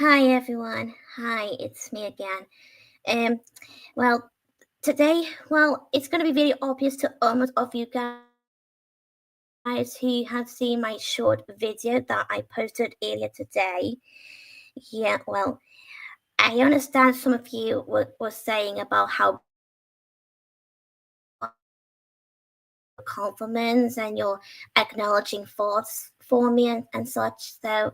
Hi everyone. Hi, it's me again. Um, well, today, it's going to be very obvious to almost of you guys who have seen my short video that I posted earlier today. Yeah, I understand some of you were saying about how compliments and you're acknowledging thoughts for me and such. So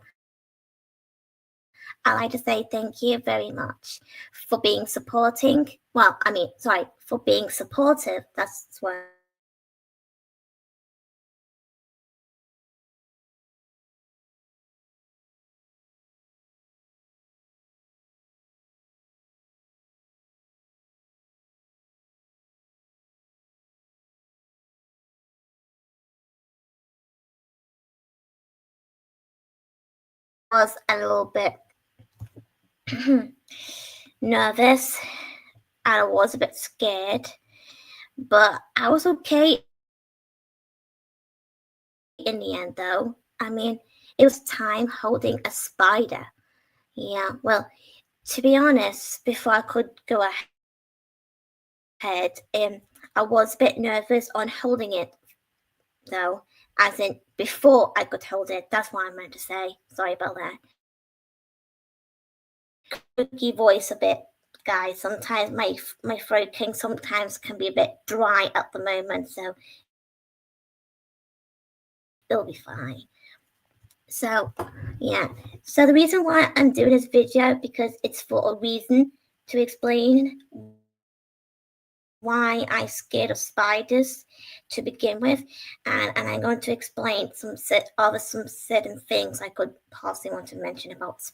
I like to say thank you very much for being supporting. For being supportive. That's what I was a little bit nervous and I was a bit scared, but I was okay in the end, though. I mean, it was time holding a spider. Yeah, to be honest, before I could go ahead, I was a bit nervous on holding it, though, as in before I could hold it. That's what I meant to say. Sorry about that. Cookie voice a bit, guys. Sometimes my throat can be a bit dry at the moment, so it'll be fine. So, yeah. So the reason why I'm doing this video because it's for a reason to explain why I'm scared of spiders to begin with, and I'm going to explain some certain things I could possibly want to mention about spiders.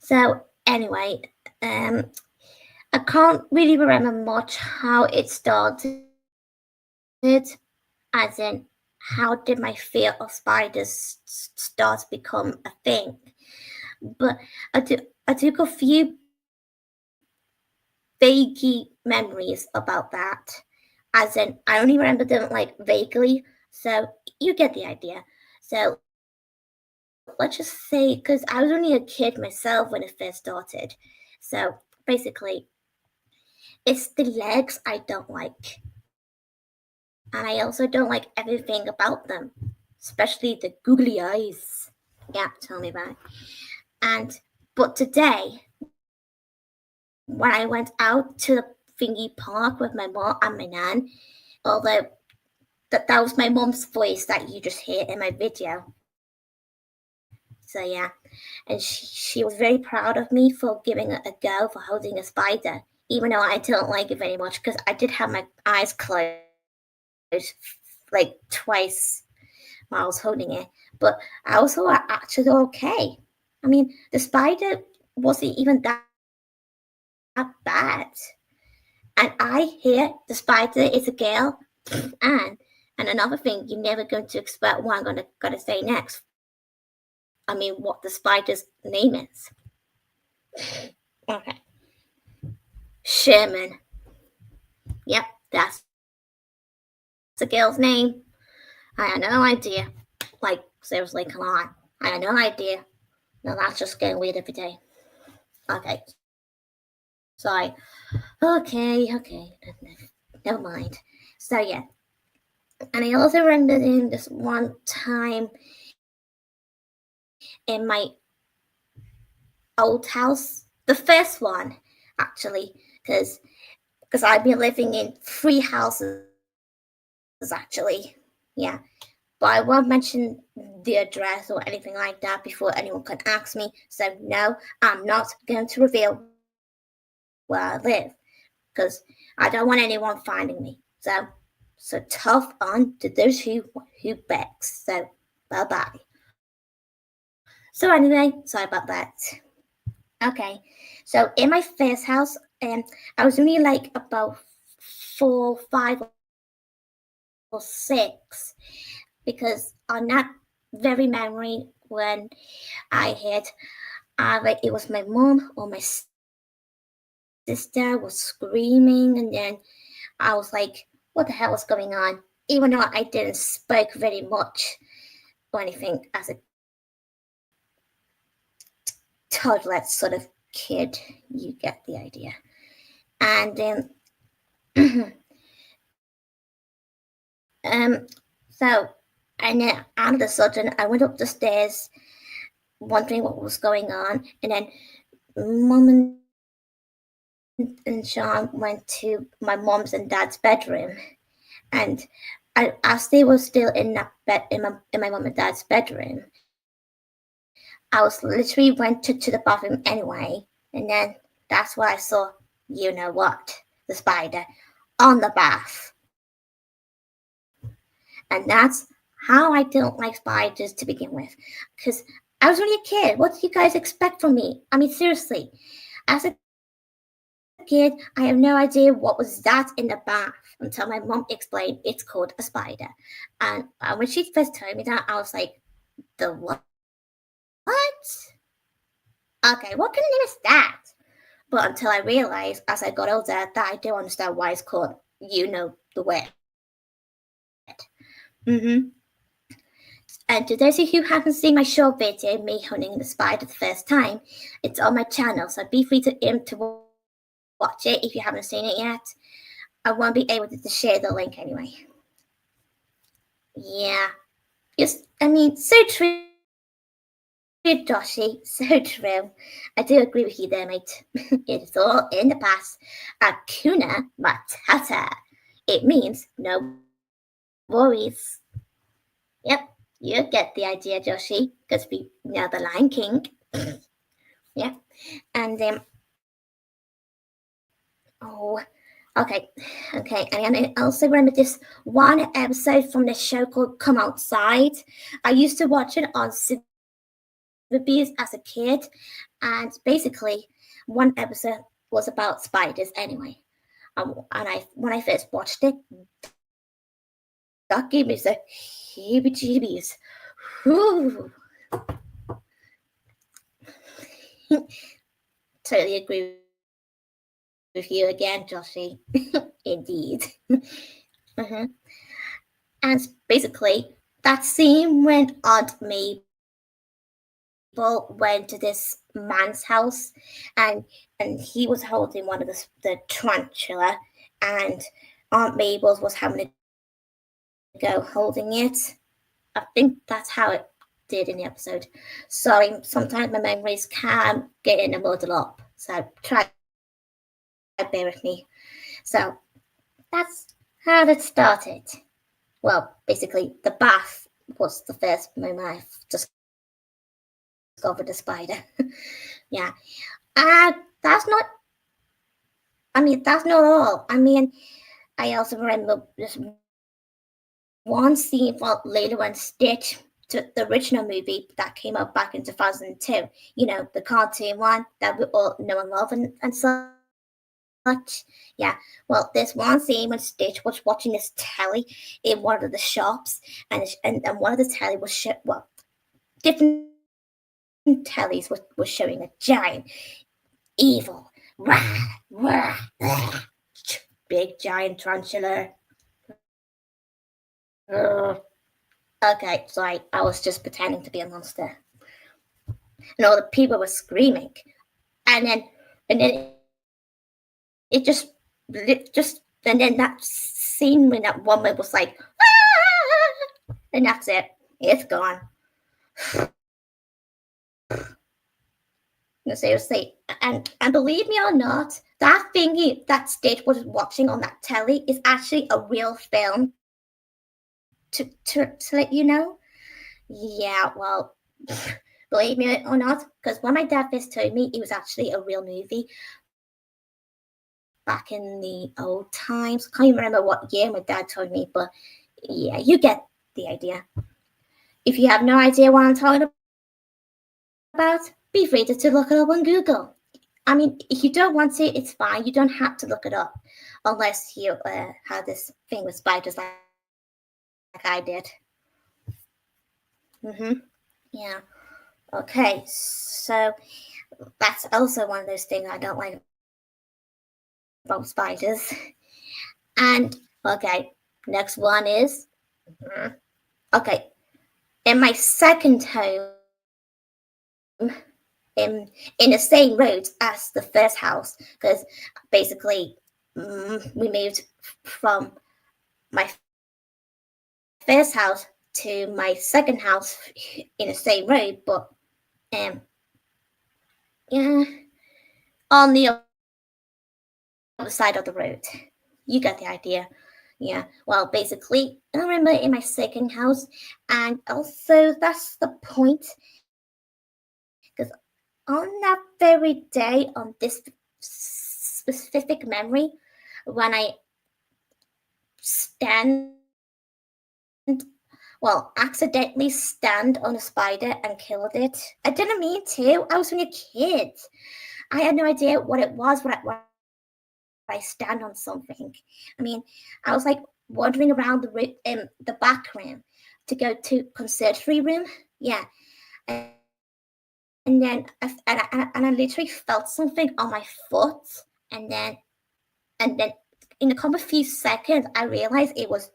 So anyway, I can't really remember much how it started, as in how did my fear of spiders start to become a thing. But I took a few vague memories about that, as in I only remember them like vaguely. So you get the idea. So let's just say, because I was only a kid myself when it first started. So basically, it's the legs I don't like. And I also don't like everything about them, especially the googly eyes. Yeah, tell me about it. But today, when I went out to the thingy park with my mom and my nan, although that was my mom's voice that you just hear in my video. So yeah, and she was very proud of me for giving it a go for holding a spider, even though I don't like it very much because I did have my eyes closed like twice while I was holding it, but I also actually okay. I mean, the spider wasn't even that bad. And I hear the spider is a girl, and another thing you're never going to expect what I'm gonna say next. I mean, what the spider's name is. Okay, Sherman. Yep, that's the girl's name. I had no idea. Like seriously, come on. I had no idea. No, that's just getting weird every day. Okay, sorry. Okay. Never mind. So yeah. And I also rendered in this one time in my old house. The first one, actually, because I've been living in 3 houses actually. Yeah. But I won't mention the address or anything like that before anyone can ask me. So no, I'm not going to reveal where I live because I don't want anyone finding me. So tough on to those who begs. So bye bye. So anyway, sorry about that. Okay, so in my first house, I was only like about 4, 5 or 6 because on that very memory when I had, like it was my mom or my sister was screaming, and then I was like, "What the hell was going on?" Even though I didn't speak very much or anything as a toddler sort of kid. You get the idea. And so, and then out of the sudden, I went up the stairs, wondering what was going on, and then Mum and Sean went to my mom's and dad's bedroom, and as they were still in that bed in my mum and dad's bedroom, I was literally went to the bathroom anyway, and then that's where I saw, you know what, the spider on the bath. And that's how I don't like spiders to begin with. Because I was only a kid. What do you guys expect from me? I mean, seriously. As a kid, I have no idea what was that in the bath until my mom explained it's called a spider. And when she first told me that, I was like, the what? Okay, what kind of name is that? But until I realized as I got older that I do understand why it's called, you know, the word. And to those of you who haven't seen my short video, me hunting the spider the first time, it's on my channel, so be free to watch it if you haven't seen it yet. I won't be able to share the link anyway. Yeah, so true, Joshy, so true. I do agree with you there, mate. It's all in the past. Hakuna Matata. It means no worries. Yep, you get the idea, Joshy, because we know the Lion King. Yeah, and okay. And I also remember this one episode from the show called Come Outside. I used to watch it on Sotheby's as a kid, and basically, one episode was about spiders anyway. And when I first watched it, that gave me the heebie-jeebies. Totally agree with you again, Joshy. Indeed. And basically, that scene when Aunt Mabel went to this man's house, and he was holding one of the tarantula, and Aunt Mabel was having a go holding it. I think that's how it did in the episode. Sorry, sometimes my memories can get in a muddle up, so try to bear with me. So that's how it started. Well, basically, the bath was the first moment I discovered the spider. Yeah. That's not all. I mean, I also remember this one scene from later when Stitch, to the original movie that came out back in 2002, you know, the cartoon one that we all know and love and such. Yeah, well, there's one scene when Stitch was watching this telly in one of the shops, and one of the telly was different tellies was showing a giant, evil, big giant tarantula. Okay, sorry, I was just pretending to be a monster, and all the people were screaming, and then it just and then that scene when that woman was like, ah! And that's it. It's gone. No, seriously, and believe me or not, that thingy that Stitch was watching on that telly is actually a real film. To let you know. Yeah, well, believe me or not, because when my dad first told me, it was actually a real movie back in the old times. I can't even remember what year my dad told me, but yeah, you get the idea. If you have no idea what I'm talking about, be free to look it up on Google. I mean, if you don't want to, it's fine. You don't have to look it up unless you have this thing with spiders like I did. Yeah. Okay, so that's also one of those things I don't like about spiders. And okay, next one is okay. In my second home, in the same road as the first house, because basically we moved from my first house to my second house in the same road, but yeah, on the other side of the road. You get the idea. Yeah, well, basically, I remember in my second house, and also that's the point, because on that very day, on this specific memory, when I accidentally stand on a spider and killed it. I didn't mean to. I was only a kid. I had no idea what it was when I stand on something. I mean, I was like wandering around the back room to go to conservatory room. Yeah, and then I literally felt something on my foot, and then in a couple of few seconds I realized it was,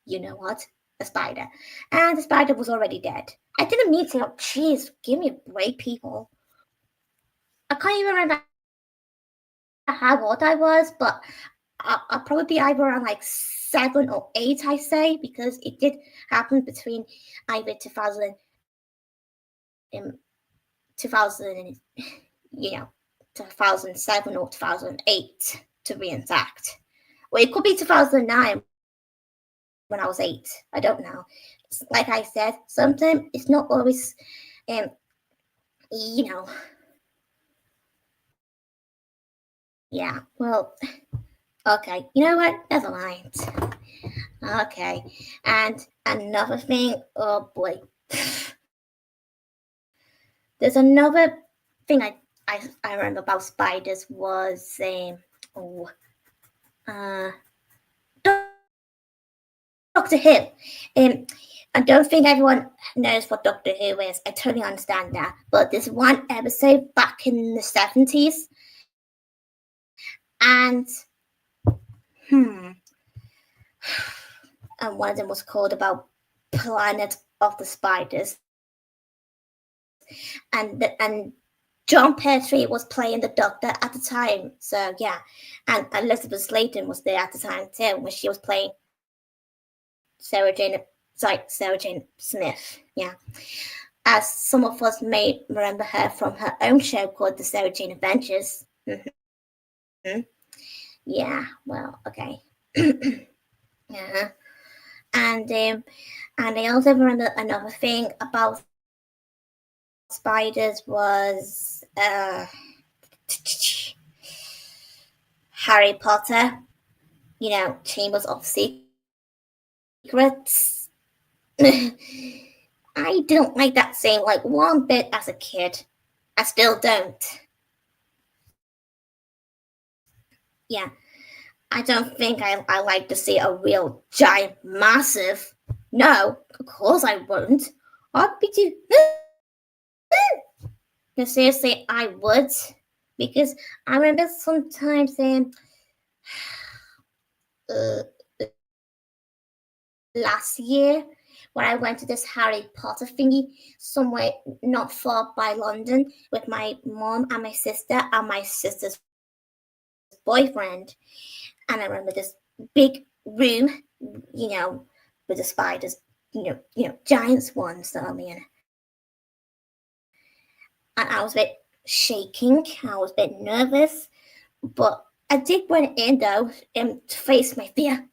you know what, a spider, and the spider was already dead. I didn't mean to. Jeez, give me a break, people. I can't even remember how old I was, but I'll probably be either around like 7 or 8, I say, because it did happen between either 2000, 2007 or 2008 to be exact. Well, it could be 2009 when I was 8. I don't know. Like I said, sometimes it's not always, you know. Yeah, well, okay. You know what? Never mind. Okay. And another thing, oh boy. There's another thing I remember about spiders was Doctor Who. I don't think everyone knows what Doctor Who is. I totally understand that. But there's one episode back in the 70s, and and one of them was called about Planet of the Spiders, and John Pertwee was playing the Doctor at the time. So yeah, and Elizabeth Sladen was there at the time too when she was playing Sarah Jane Smith. Yeah, as some of us may remember her from her own show called The Sarah Jane Adventures. Mm-hmm. Yeah, well, okay. Yeah, and I also remember another thing about spiders was Harry Potter. Chambers of Secrets. I didn't like that scene like one bit as a kid. I still don't. Yeah, I don't think I like to see a real giant massive. No, of course I wouldn't. I'd be too. No, seriously, I would. Because I remember sometimes last year when I went to this Harry Potter thingy somewhere not far by London with my mom and my sister and my sister's boyfriend. And I remember this big room, with the spiders, giant ones. So I mean, and I was a bit shaking. I was a bit nervous, but I did went in though to face my fear.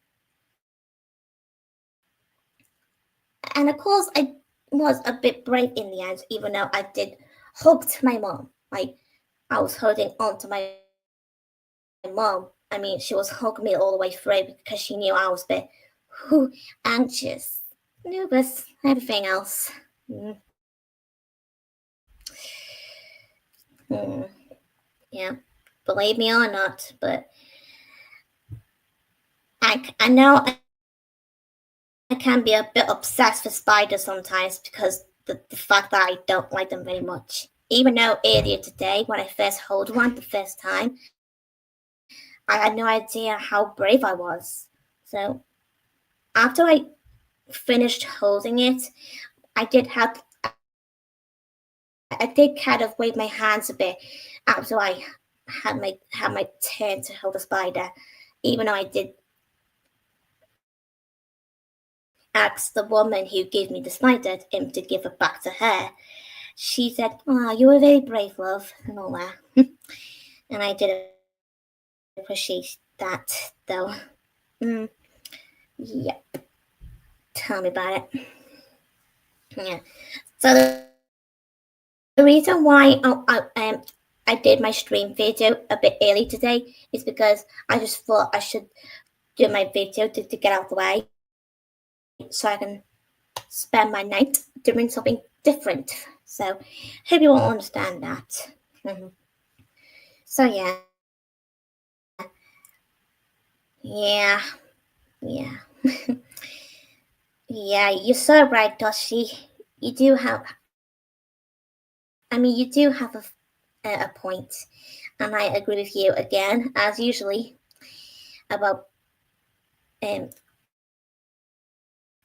And of course, I was a bit brave in the end, even though I did hugged my mom. Like I was holding on to my mom. I mean, she was hugging me all the way through because she knew I was a bit anxious, nervous, everything else. Yeah, believe me or not, but I know I can be a bit obsessed with spiders sometimes because the fact that I don't like them very much. Even though earlier today, when I first held one the first time, I had no idea how brave I was. So after I finished holding it, I did have I did kind of wave my hands a bit after I had my turn to hold the spider, even though I did ask the woman who gave me the spider to give it back to her. She said, "Oh, you were very brave, love," and all that. And I did appreciate that, though. Mm, yep. Tell me about it. Yeah. So the reason why I did my stream video a bit early today is because I just thought I should do my video to get out of the way, so I can spend my night doing something different. So hope you all understand that. Mm-hmm. So yeah. Yeah. Yeah. Yeah, you're so right, Toshi. You do have, you do have a point, and I agree with you again, as usually, about um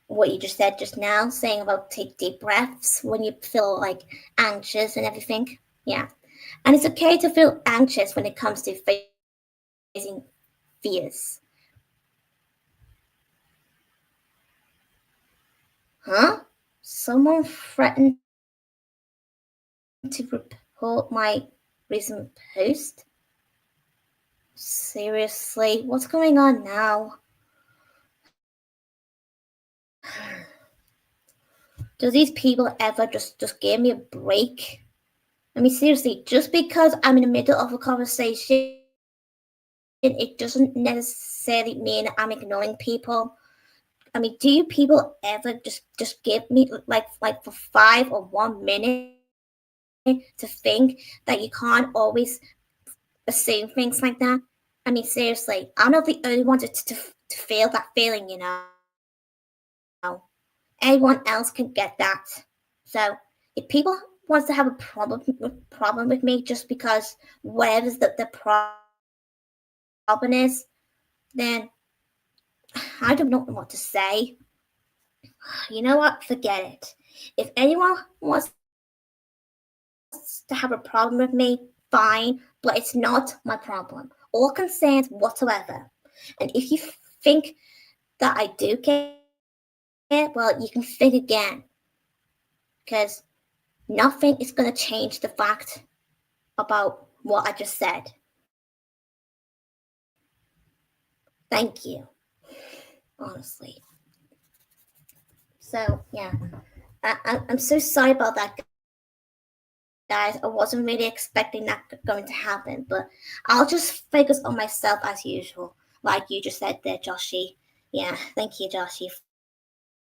what you just said just now, saying about take deep breaths when you feel like anxious and everything. Yeah, and it's okay to feel anxious when it comes to facing fears. Huh? Someone threatened to report my recent post? Seriously, what's going on now? Do these people ever just give me a break? Seriously, just because I'm in the middle of a conversation, it doesn't necessarily mean I'm ignoring people. Do you people ever just give me like for 5 or 1 minute to think that you can't always assume things like that? Seriously, I'm not the only one to feel that feeling, you know. Anyone else can get that. So if people wants to have a problem with me just because whatever the problem is, then I don't know what to say. You know what? Forget it. If anyone wants to have a problem with me, fine, but it's not my problem or concern whatsoever. And if you think that I do care, well, you can think again, because nothing is going to change the fact about what I just said. Thank you, honestly. So, yeah, I'm so sorry about that, guys. I wasn't really expecting that going to happen, but I'll just focus on myself as usual, like you just said there, Joshy. Yeah, thank you, Joshy,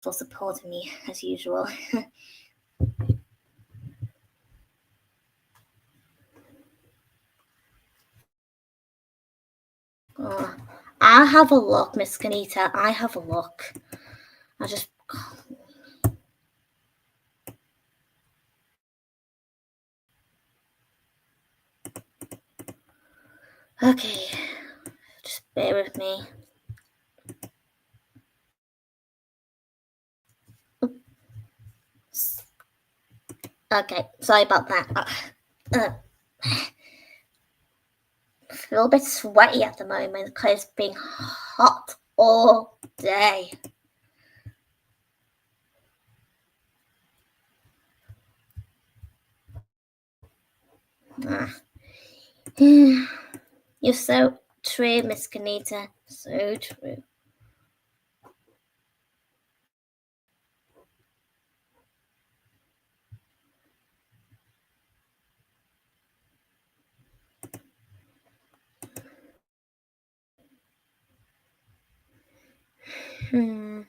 for supporting me as usual. Oh, I'll have a look, Miss Kanita. I have a look. I'll just. Okay, just bear with me. Okay, sorry about that. I feel a bit sweaty at the moment because it's been hot all day. You're so true, Miss Kanita. So true. Hmm.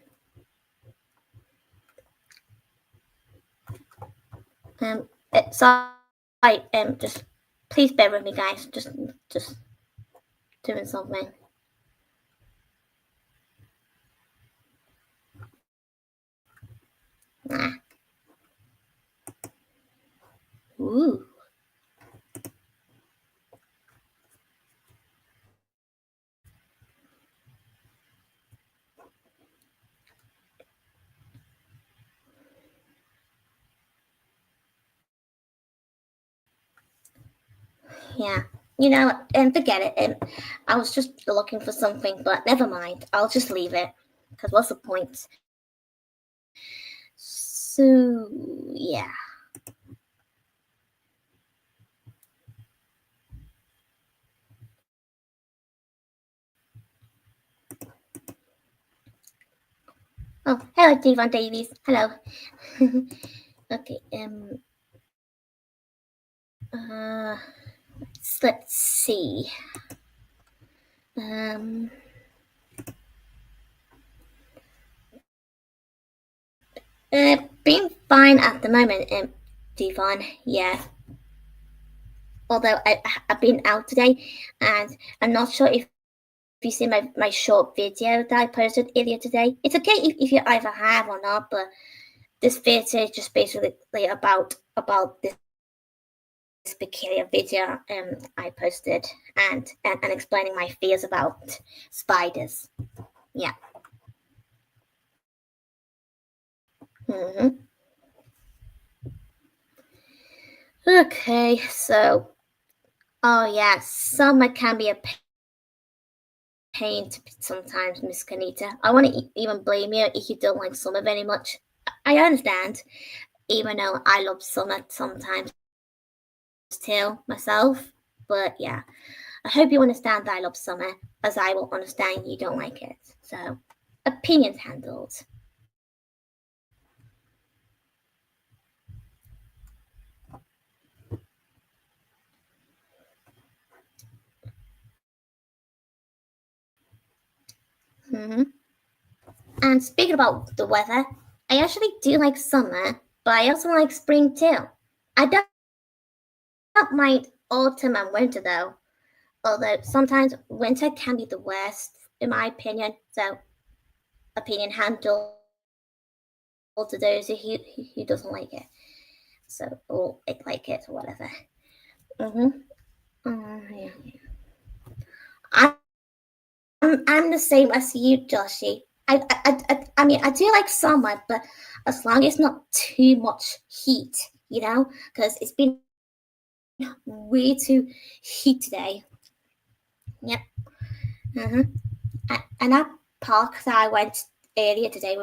Sorry. Just please bear with me, guys. Just doing something. Ah. Ooh. Yeah. And forget it. And I was just looking for something, but never mind. I'll just leave it. Because what's the point? So, yeah. Oh, hello, Devon Davies. Hello. Okay. Let's see. Being fine at the moment, Devon. Yeah. Although I've been out today, and I'm not sure if you see my short video that I posted earlier today. It's okay if you either have or not, but this video is just basically about this peculiar video I posted and explaining my fears about spiders. Yeah. Okay, so yeah, summer can be a pain to sometimes, Miss Kanita. I want to even blame you if you don't like summer very much. I understand, even though I love summer sometimes too myself. But yeah, I hope you understand that I love summer, as I will understand you don't like it. So, opinions handled. And speaking about the weather, I actually do like summer, but I also like spring too. I don't mind autumn and winter though, although sometimes winter can be the worst, in my opinion. So, opinion handle to those who doesn't like it. So, or like it or whatever. Yeah. I'm the same as you, Joshy. I mean, I do like summer, but as long as not too much heat, because it's been way too heat today. Yep. And that park that I went earlier today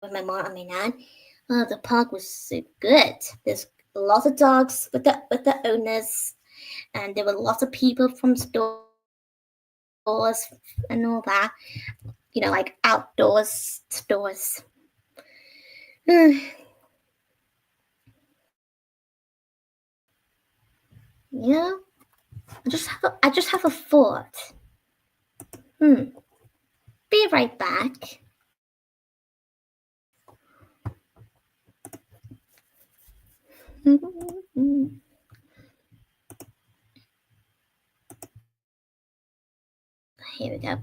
with my mom and my nan, the park was so good. There's a lot of dogs with the owners, and there were lots of people from stores and all that. Like outdoors stores. Yeah, I just have a thought. Be right back. Here we go.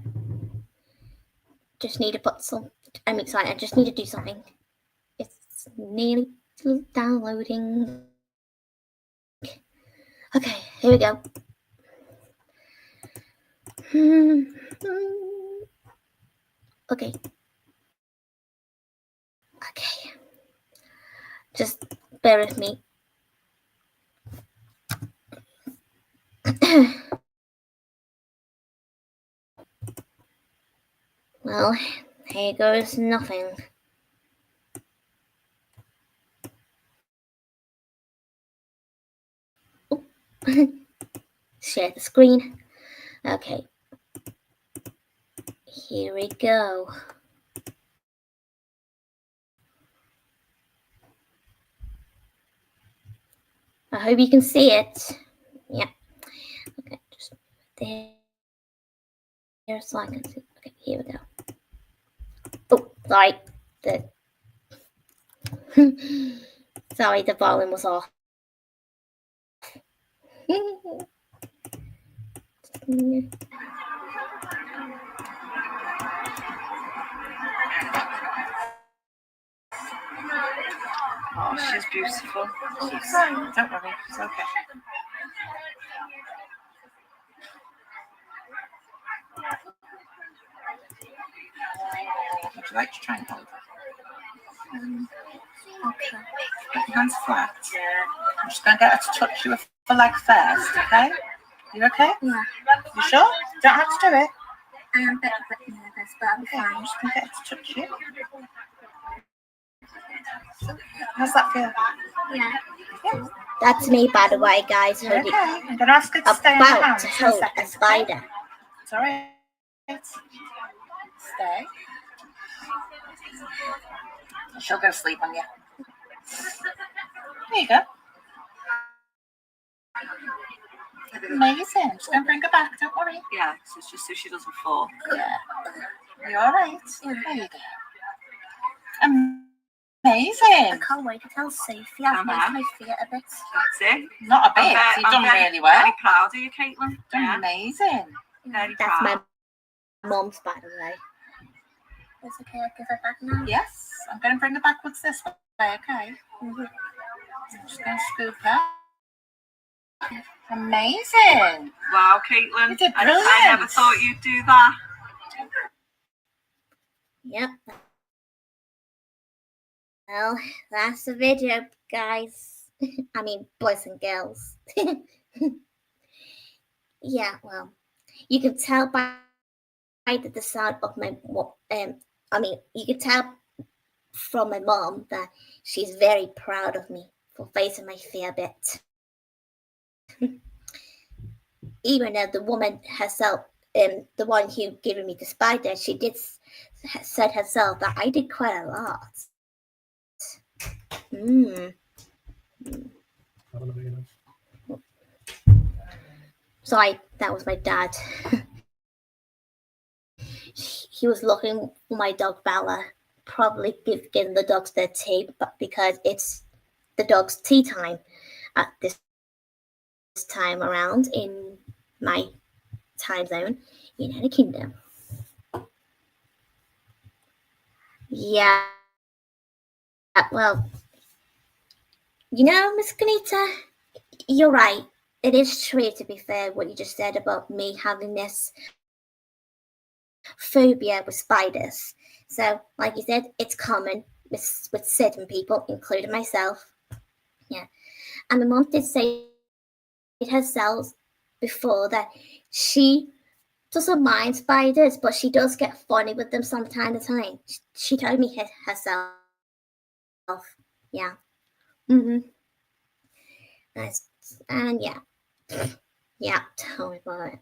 Just need to put some. I'm excited. I just need to do something. It's nearly downloading. Okay, here we go. Okay. Okay. Just bear with me. Well, here goes nothing. Share the screen. Okay. Here we go. I hope you can see it. Yeah. Okay, just there so I can see. Okay, here we go. Oh, sorry. Sorry, the volume was off. Oh, she's beautiful. Don't worry, it's okay. Would you like to try and hold it? Okay. Put your hands flat. I'm just going to get her to touch you for leg first, okay? You okay? Yeah. You sure? You don't have to do it. I am a bit nervous, but I'm Okay, fine. I'm just gonna get it to touch you. How's that feel? Yeah. That's me, by the way, guys. You're okay. I'm gonna ask her to stay on your About hands to for a hold a second. spider. Okay? It's alright. Stay. She'll go to sleep on you. There you go. Amazing. Just gonna bring her back, don't worry. Yeah, so it's just so she doesn't fall. Yeah. You alright? There you go. Amazing. I can't wait to tell Sophie. I've moved my feet a bit. That's it. Not a bit. You've done really well. Very proud of you, Caitlin. Done amazing. Very That's proud. my mom's, by the way. Is it okay I give her back now? Yes. I'm going to bring her backwards this way, okay? Mm-hmm. I'm just going to scoop her. Amazing. Wow, Caitlin. You did brilliant. I never thought you'd do that. Yep. Well, that's the video, guys. I mean, boys and girls. Yeah, well, you can tell by the sound of my you can tell from my mom that she's very proud of me for facing my fear a bit. Even though the woman herself, the one who gave me the spider, she did said herself that I did quite a lot. Sorry, that was my dad. He was looking for my dog Bella, probably giving the dogs their tea, but because it's the dog's tea time at this time around in my time zone, United Kingdom. Yeah, well, Miss Kanita, you're right. It is true, to be fair, what you just said about me having this phobia with spiders. So, like you said, it's common with certain people, including myself. Yeah. And my mom did say it herself before that she doesn't mind spiders, but she does get funny with them from time to time. She told me herself. Yeah. And yeah. Yeah, tell me about it.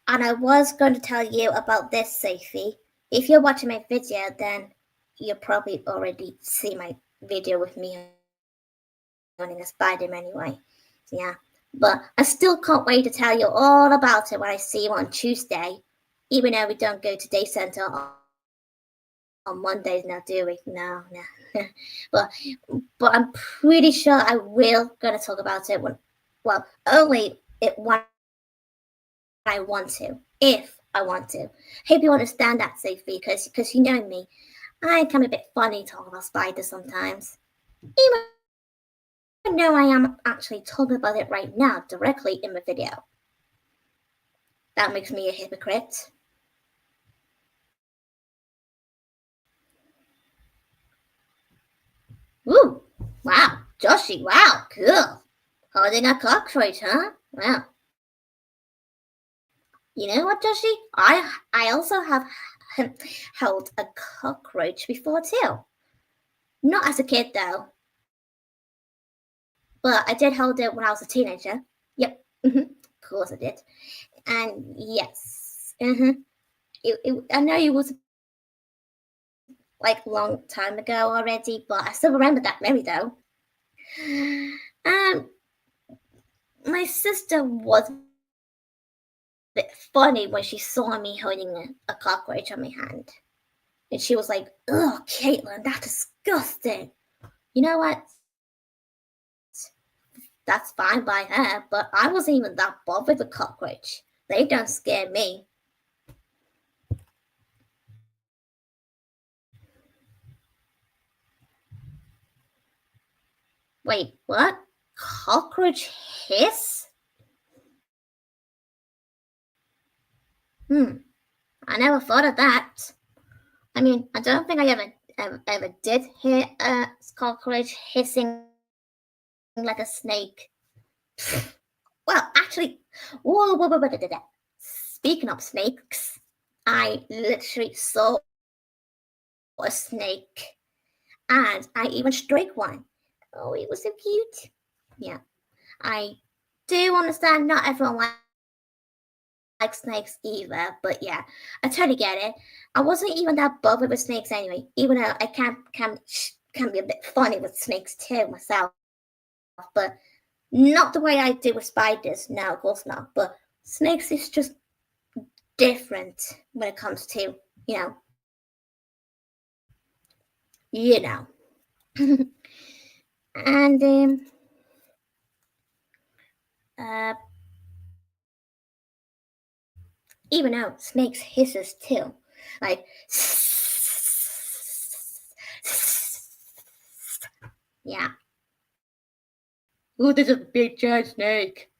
And I was going to tell you about this, Sophie. If you're watching my video, then you'll probably already see my video with me owning a spider anyway. So yeah. But I still can't wait to tell you all about it when I see you on Tuesday. Even though we don't go to day center on Mondays now, do we? No. but I'm pretty sure I will gonna talk about it only when I want to, if I want to. Hope you understand that, Sophie, because you know me, I can be a bit funny talking about spiders sometimes. Even though I am actually talking about it right now directly in my video. That makes me a hypocrite. Ooh, wow, Joshi, wow, cool. Holding a cockroach, huh? Wow. You know what, Joshi? I also have held a cockroach before too. Not as a kid though. But I did hold it when I was a teenager. Yep. Of course I did. And yes. I know it was like a long time ago already, but I still remember that memory though. My sister was a bit funny when she saw me holding a cockroach on my hand. And she was like, "Ugh, Caitlin, that's disgusting." You know what? That's fine by her, but I wasn't even that bothered with cockroach. They don't scare me. Wait, what? Cockroach hiss? I never thought of that. I mean, I don't think I ever did hear a cockroach hissing like a snake. Well, actually, whoa. Speaking of snakes, I literally saw a snake, and I even stroked one. Oh, it was so cute. Yeah, I do understand not everyone likes snakes either, but yeah, I totally get it. I wasn't even that bothered with snakes anyway, even though I can be a bit funny with snakes too myself, but not the way I do with spiders. No, of course not. But snakes is just different when it comes to, you know, you know. And uh, even though snakes hisses too, like yeah. Ooh, there's a big giant snake.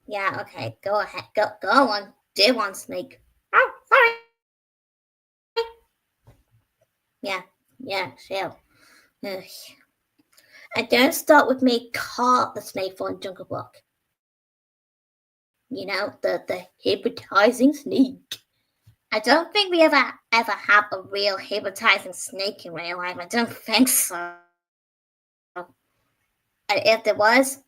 Yeah, okay, go ahead, go on, do one, snake. Oh, sorry. Yeah, sure. Ugh. And don't start with me caught the snake from Jungle Book. You know, the hypnotizing snake. I don't think we ever have a real hypnotizing snake in real life. I don't think so. And if there was,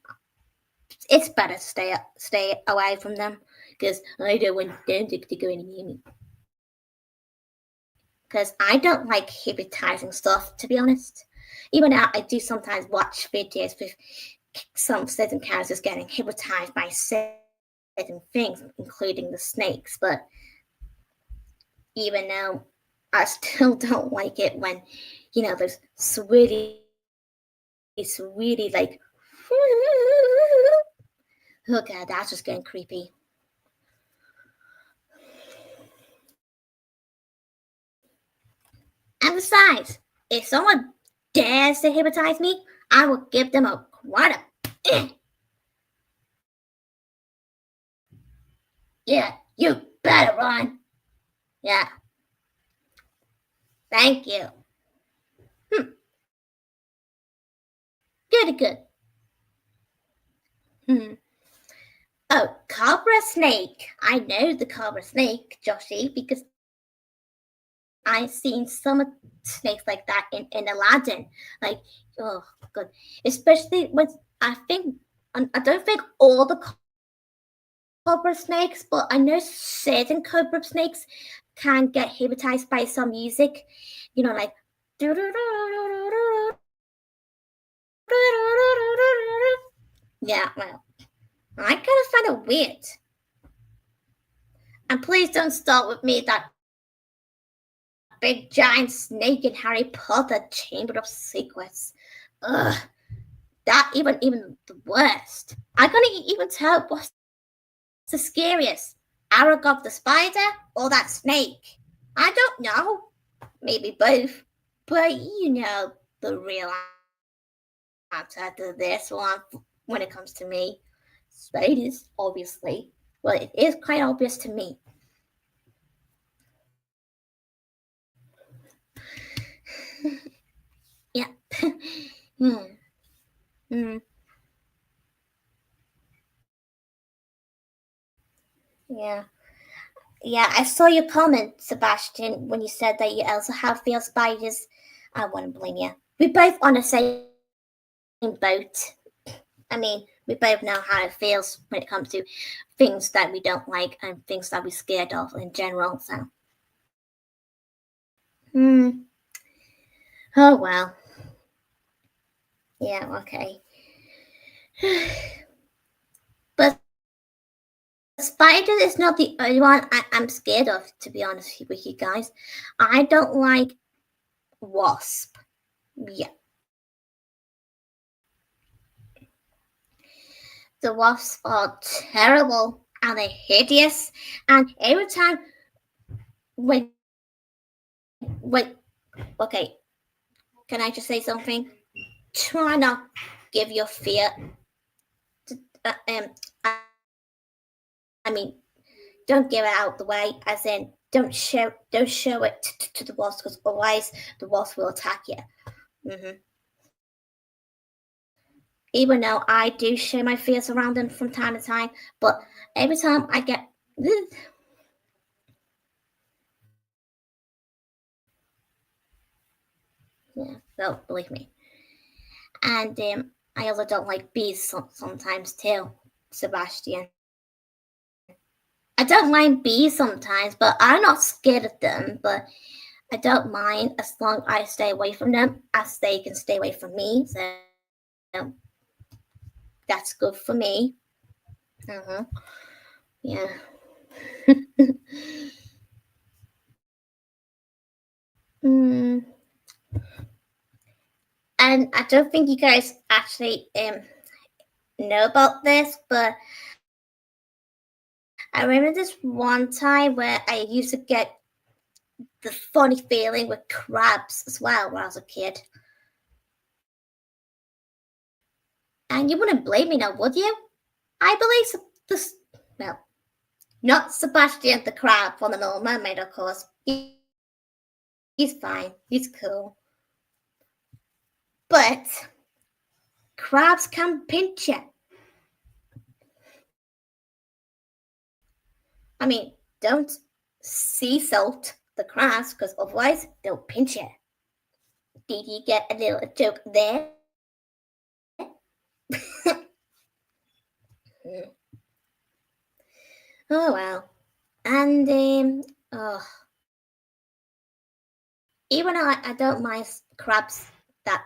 it's better to stay away from them because I don't want them to go any near me. Because I don't like hypnotizing stuff, to be honest. Even though I do sometimes watch videos with some certain characters getting hypnotized by certain things, including the snakes, but even though I still don't like it when, you know, there's sweetie like, oh god, that's just getting creepy. And besides, if someone dares to hypnotize me, I will give them a quite a. Yeah, you better run. Yeah. Thank you. Good. Oh, Cobra Snake. I know the Cobra Snake, Joshy, because I've seen some snakes like that in Aladdin. Like, oh, good. Especially when I don't think all the cobra snakes, but I know certain cobra snakes can get hypnotized by some music. You know, like. Yeah, well, I kind of find it weird. And please don't start with me that big giant snake in Harry Potter Chamber of Secrets. Ugh, that even the worst. I couldn't even tell what's the scariest, Aragog the spider or that snake. I don't know. Maybe both, but you know the real answer to this one when it comes to me. Spiders, obviously. Well, it is quite obvious to me. Yeah. Yeah. Yeah, I saw your comment, Sebastian, when you said that you also have fear spiders. I wouldn't blame you. We both on the same boat. I mean, we both know how it feels when it comes to things that we don't like and things that we're scared of in general. So, oh well. Yeah, okay. But spiders is not the only one I'm scared of, to be honest with you guys. I don't like wasp. Yeah. The wasps are terrible and they're hideous. And every time when okay, can I just say something? Try not give your fear. I mean, don't give it out the way. As in, don't show it to the wasp because otherwise the wasp will attack you. even though I do share my fears around them from time to time, but every time I get yeah, so believe me. And I also don't like bees sometimes too, Sebastian. I don't mind bees sometimes, but I'm not scared of them. But I don't mind as long as I stay away from them, as they can stay away from me. So that's good for me. Yeah. And I don't think you guys actually know about this, but I remember this one time where I used to get the funny feeling with crabs as well when I was a kid. And you wouldn't blame me now, would you? I believe this. Well, not Sebastian the crab from the Little Mermaid, of course. He's fine. He's cool. But crabs can pinch you. I mean, don't sea salt the crabs, because otherwise they'll pinch you. Did you get a little joke there? Oh well. And even though I don't mind crabs, I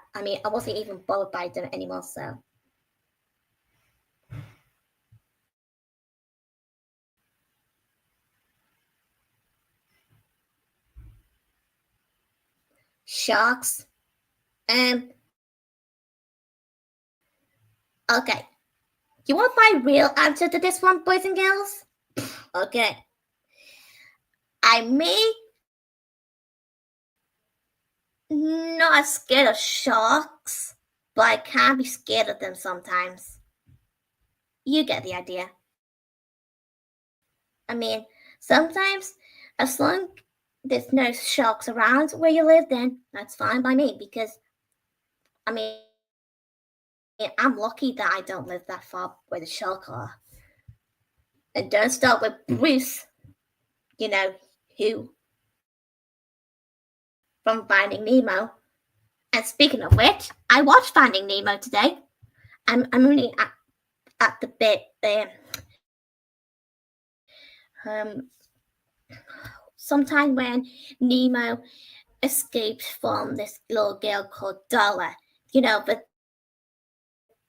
wasn't even bothered by them anymore. So sharks. Okay. You want my real answer to this one, boys and girls? Okay. I may not scared of sharks, but I can be scared of them sometimes. You get the idea. I mean, sometimes, as long as there's no sharks around where you live, then that's fine by me, because, I mean, I'm lucky that I don't live that far where the sharks are. And don't start with Bruce, who from Finding Nemo. And speaking of which, I watched Finding Nemo today. I'm only at the bit sometime when Nemo escaped from this little girl called Darla. But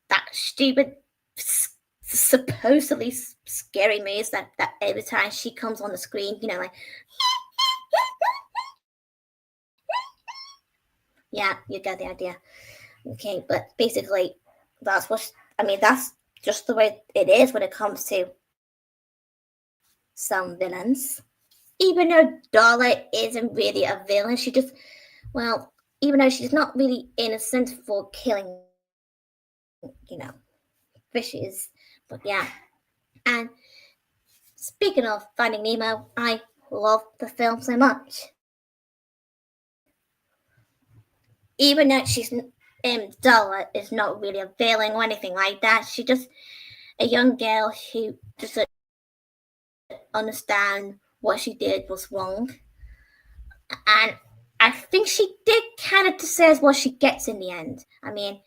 that stupid, supposedly scary maze that every time she comes on the screen, like. Yeah, you get the idea. Okay, but basically, that's just the way it is when it comes to some villains. Even though Darla isn't really a villain, even though she's not really innocent for killing, fishes. But yeah. And speaking of Finding Nemo, I love the film so much. Even though Darla is not really a villain or anything like that, she's just a young girl who doesn't understand what she did was wrong. And I think she did kind of deserve what she gets in the end. I mean,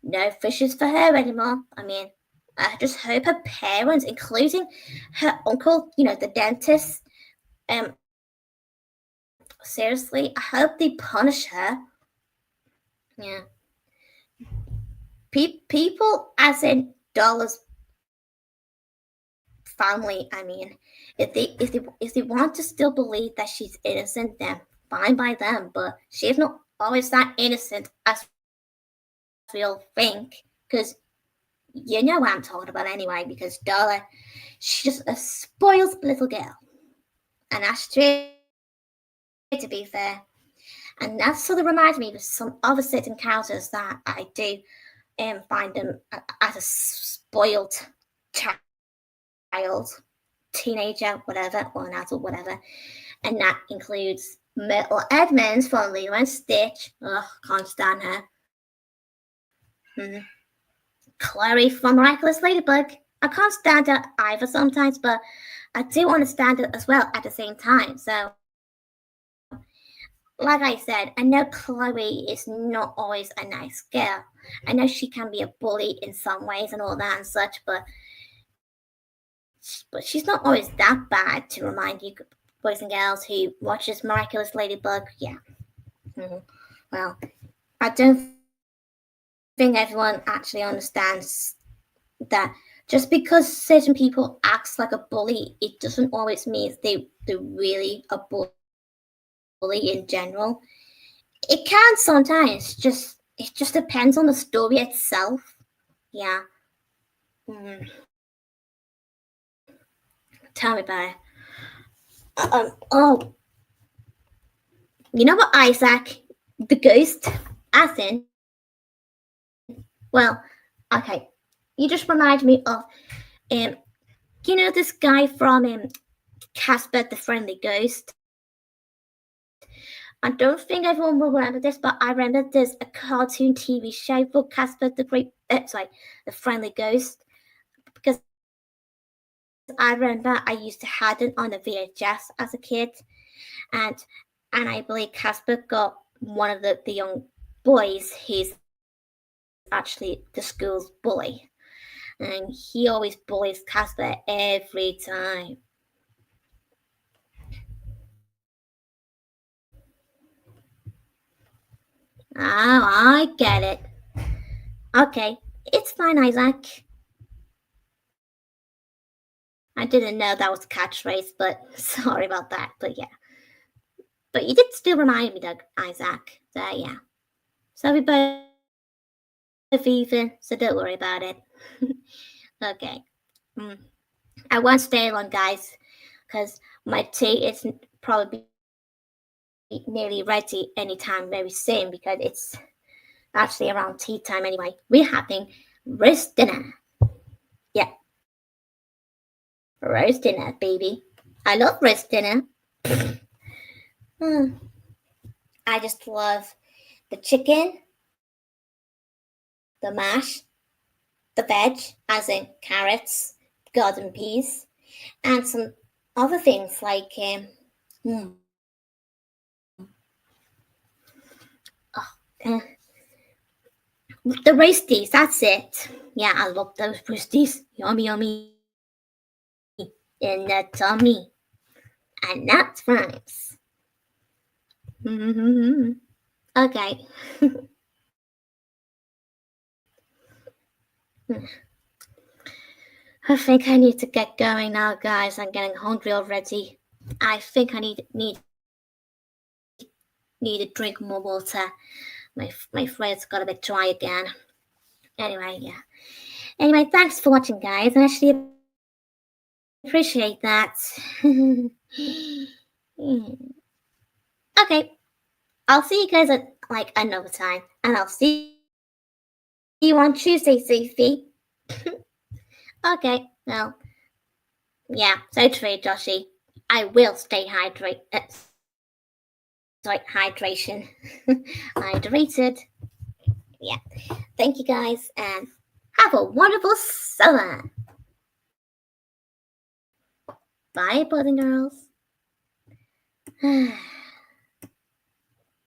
no fishes for her anymore. I just hope her parents, including her uncle, the dentist, seriously, I hope they punish her. Yeah. People, as in Darla's family, if they want to still believe that she's innocent, then fine by them. But she's not always that innocent as we all think, because you know what I'm talking about anyway. Because Darla, she's just a spoiled little girl, and that's true, to be fair. And that sort of reminds me of some other certain characters that I do find them as a spoiled child, teenager, whatever, or an adult, whatever. And that includes Myrtle Edmonds from Lilo and Stitch. Ugh, can't stand her. Chloe from Miraculous Ladybug. I can't stand her either sometimes, but I do understand it as well at the same time. So, like I said, I know Chloe is not always a nice girl. I know she can be a bully in some ways and all that and such, but she's not always that bad, to remind you boys and girls who watches Miraculous Ladybug. Yeah. Well, I don't think everyone actually understands that just because certain people act like a bully, it doesn't always mean they're really a bully in general. It can sometimes. It just depends on the story itself. Yeah. Tell me about it. Oh, you know what, Isaac? The ghost, as in. Well, okay. You just remind me of, you know this guy from Casper the Friendly Ghost? I don't think everyone will remember this, but I remember there's a cartoon TV show for Casper the Friendly Ghost, because I remember I used to have it on a VHS as a kid, and I believe Casper got one of the young boys. He's actually the school's bully, and he always bullies Casper every time. Oh, I get it. Okay, it's fine, Isaac. I didn't know that was a catchphrase, but sorry about that. But yeah. But you did still remind me, Doug, Isaac. So yeah. So we both even, so don't worry about it. Okay. I won't stay long, guys, because my tea is probably nearly ready anytime very soon, because it's actually around tea time anyway. We're having roast dinner. Yeah. Roast dinner, baby. I love roast dinner. I just love the chicken, the mash, the veg, as in carrots, garden peas, and some other things like the roasties. That's it. Yeah, I love those roasties. Yummy, yummy. In the tummy. And that's rhymes. Okay. I think I need to get going now, guys. I'm getting hungry already. I think I need to drink more water. My throat's got a bit dry again. Anyway, yeah. Anyway, thanks for watching, guys. I actually appreciate that. Okay. I'll see you guys at like another time. And I'll see you on Tuesday, Sophie. Okay, well, yeah, so true, Joshy. I will stay hydration. Hydrated. Yeah. Thank you guys, and have a wonderful summer. Bye, boys and girls.